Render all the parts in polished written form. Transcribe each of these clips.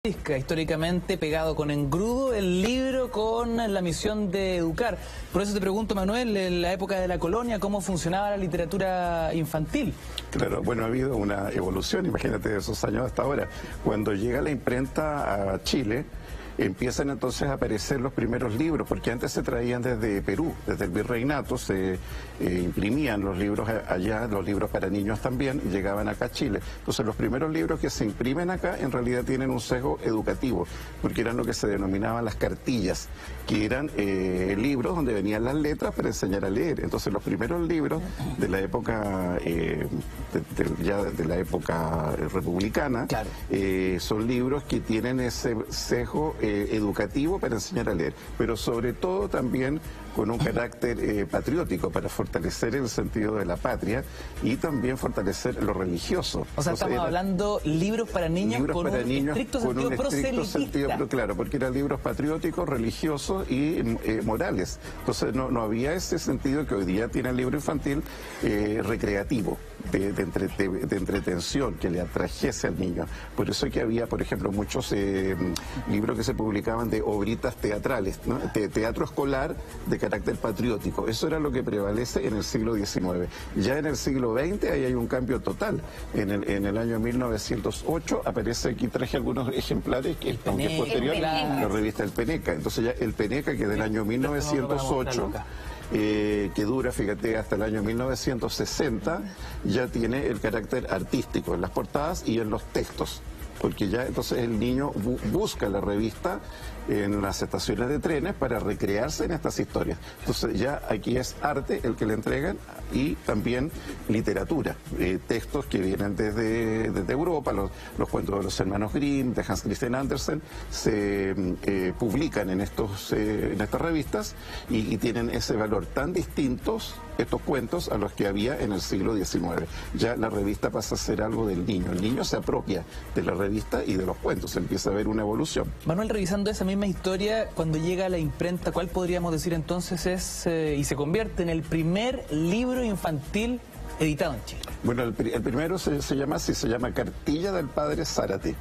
Históricamente pegado con engrudo el libro con la misión de educar. Por eso te pregunto, Manuel, en la época de la colonia, ¿cómo funcionaba la literatura infantil? Claro, bueno, ha habido una evolución, imagínate, de esos años hasta ahora. Cuando llega la imprenta a Chile, empiezan entonces a aparecer los primeros libros, porque antes se traían desde Perú, desde el virreinato, se imprimían los libros allá, los libros para niños también, llegaban acá a Chile. Entonces los primeros libros que se imprimen acá en realidad tienen un sesgo educativo, porque eran lo que se denominaban las cartillas, que eran libros donde venían las letras para enseñar a leer. Entonces los primeros libros de la época, ya de la época republicana, claro, son libros que tienen ese sesgo educativo para enseñar a leer, pero sobre todo también con un carácter patriótico para fortalecer el sentido de la patria y también fortalecer lo religioso. O sea, estamos hablando libros para niños con un estricto sentido, claro, porque eran libros patrióticos, religiosos y morales. Entonces no había ese sentido que hoy día tiene el libro infantil recreativo, de entretención, que le atrajese al niño. Por eso que había, por ejemplo, muchos libros que se publicaban de obritas teatrales, ¿no? Teatro escolar de carácter patriótico. Eso era lo que prevalece en el siglo XIX. Ya en el siglo XX ahí hay un cambio total. En el año 1908 aparece, aquí traje algunos ejemplares, que aunque es posterior, la revista El Peneca. Entonces ya El Peneca, que es del año 1908... que dura, fíjate, hasta el año 1960, ya tiene el carácter artístico en las portadas y en los textos, porque ya entonces el niño busca la revista en las estaciones de trenes para recrearse en estas historias. Entonces ya aquí es arte el que le entregan y también literatura, textos que vienen desde Europa, los cuentos de los hermanos Grimm, de Hans Christian Andersen, se publican en estas revistas y tienen ese valor tan distintos, estos cuentos, a los que había en el siglo XIX. Ya la revista pasa a ser algo del niño. El niño se apropia de la revista y de los cuentos, empieza a haber una evolución. Manuel, revisando esa misma historia, cuando llega a la imprenta, ¿cuál podríamos decir entonces es y se convierte en el primer libro infantil editado en Chile? Bueno, el primero se llama Cartilla del Padre Zárate.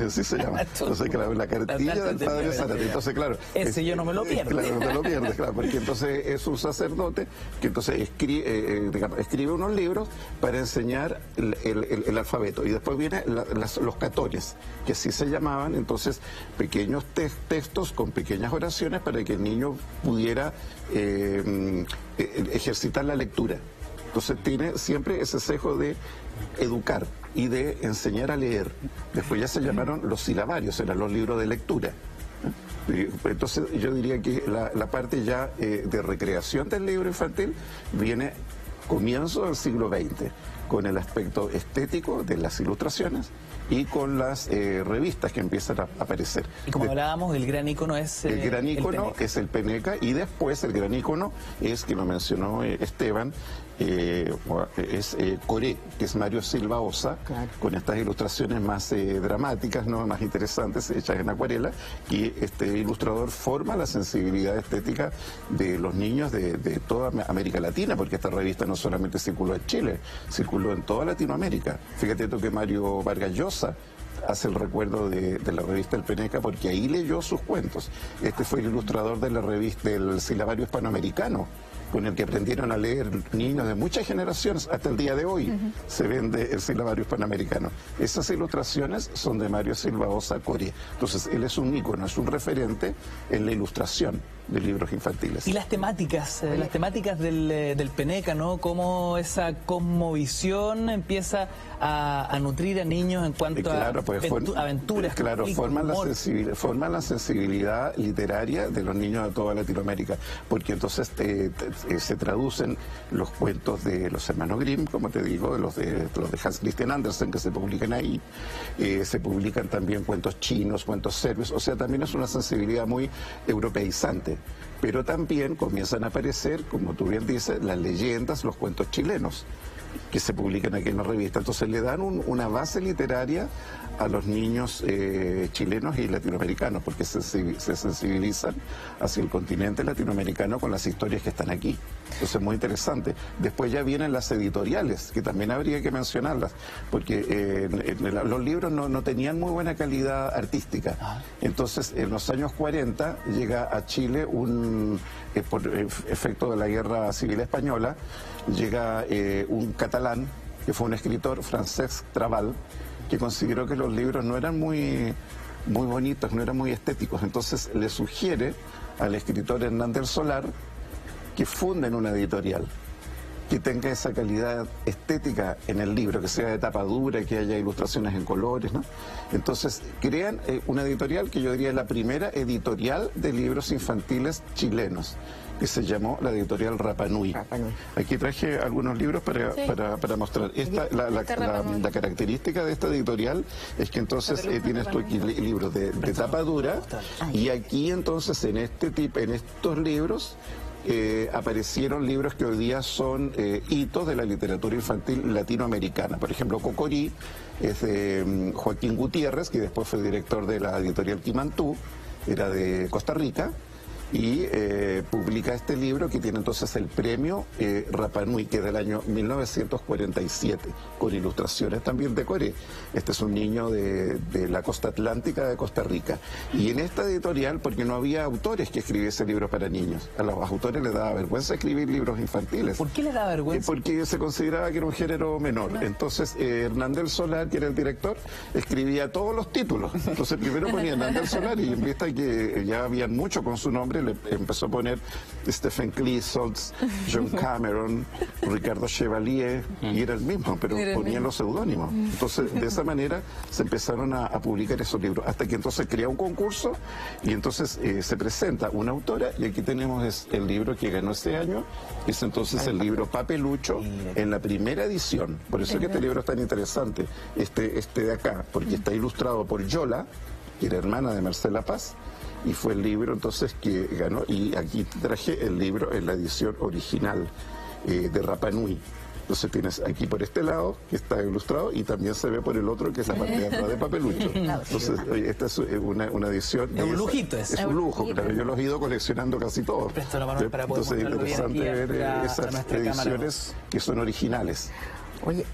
Así se llama. Entonces, claro, la cartilla del Padre Zárate. Entonces, claro, ese yo no me lo pierdo. Claro, no te lo pierdes, claro, porque entonces es un sacerdote que entonces escribe unos libros para enseñar el alfabeto. Y después vienen los catores, que así se llamaban, entonces pequeños textos con pequeñas oraciones para que el niño pudiera ejercitar la lectura. Entonces tiene siempre ese sesgo de educar y de enseñar a leer. Después ya se llamaron los silabarios, eran los libros de lectura. Entonces yo diría que la parte ya de recreación del libro infantil viene comienzo del siglo XX, con el aspecto estético de las ilustraciones y con las revistas que empiezan a aparecer. Y como hablábamos, el gran ícono es el gran ícono es el Peneca, y después el gran ícono es, que lo mencionó Esteban, es Coré, que es Mario Silva Ossa, claro, con estas ilustraciones más dramáticas, ¿no?, más interesantes, hechas en acuarela, y este ilustrador forma la sensibilidad estética de los niños de toda América Latina, porque esta revista no solamente circuló en Chile, circuló en toda Latinoamérica. Fíjate tú que Mario Vargas Llosa hace el recuerdo de la revista El Peneca, porque ahí leyó sus cuentos. Este fue el ilustrador de la revista del Silabario Hispanoamericano, con el que aprendieron a leer niños de muchas generaciones. Hasta el día de hoy se vende el Silabario Hispanoamericano. Esas ilustraciones son de Mario Silva Ossa Coré. Entonces él es un ícono, es un referente en la ilustración de libros infantiles. Y las temáticas del Peneca, ¿no? Cómo esa cosmovisión empieza a nutrir a niños en cuanto a aventuras. Claro, forman la sensibilidad literaria de los niños de toda Latinoamérica, porque entonces se traducen los cuentos de los hermanos Grimm, como te digo, los de Hans Christian Andersen, que se publican ahí. Se publican también cuentos chinos, cuentos serbios, o sea, también es una sensibilidad muy europeizante. Pero también comienzan a aparecer, como tú bien dices, las leyendas, los cuentos chilenos, que se publican aquí en la revista. Entonces le dan una base literaria a los niños chilenos y latinoamericanos, porque se sensibilizan hacia el continente latinoamericano con las historias que están aquí. Entonces, muy interesante. Después ya vienen las editoriales, que también habría que mencionarlas, porque los libros no tenían muy buena calidad artística. Entonces, en los años 40 llega a Chile por efecto de la Guerra Civil Española, llega un catalán, que fue un escritor, Francesc Trabal, que consideró que los libros no eran muy bonitos, no eran muy estéticos. Entonces le sugiere al escritor Hernán del Solar que funden una editorial, que tenga esa calidad estética en el libro, que sea de tapa dura, que haya ilustraciones en colores, ¿no? Entonces crean una editorial que yo diría es la primera editorial de libros infantiles chilenos, que se llamó la editorial Rapa Nui. Aquí traje algunos libros para mostrar. La característica de esta editorial es que entonces tienes tú aquí libros de tapa dura, y aquí entonces en estos libros aparecieron libros que hoy día son hitos de la literatura infantil latinoamericana. Por ejemplo, Cocorí es de Joaquín Gutiérrez, que después fue director de la editorial Quimantú, era de Costa Rica, y publica este libro que tiene entonces el premio Rapa Nui, que es del año 1947, con ilustraciones también de Coré. Este es un niño de la costa atlántica de Costa Rica. Y en esta editorial, porque no había autores que escribiesen libros para niños, a los autores les daba vergüenza escribir libros infantiles. ¿Por qué les daba vergüenza? Porque se consideraba que era un género menor. Entonces Hernán del Solar, que era el director, escribía todos los títulos. Entonces primero ponía Hernán del Solar, y en vista que ya habían mucho con su nombre, le empezó a poner Stephen Cleasolds, John Cameron, Ricardo Chevalier, y era el mismo, pero ponían los seudónimos. Entonces, de esa manera se empezaron a publicar esos libros, hasta que entonces crea un concurso, y entonces se presenta una autora, y aquí tenemos el libro que ganó este año, que es entonces el libro Papelucho, en la primera edición. Por eso es que este libro es tan interesante, este de acá, porque está ilustrado por Yola, que era hermana de Marcela Paz, y fue el libro entonces que ganó. Y aquí traje el libro en la edición original de Rapa Nui. Entonces tienes aquí por este lado, que está ilustrado, y también se ve por el otro, que es la parte de atrás de Papelucho. Entonces, esta es una edición... Es un lujito ese. Es un lujo, claro. Yo los he ido coleccionando casi todos. Entonces es interesante ver esas ediciones que son originales. Oye,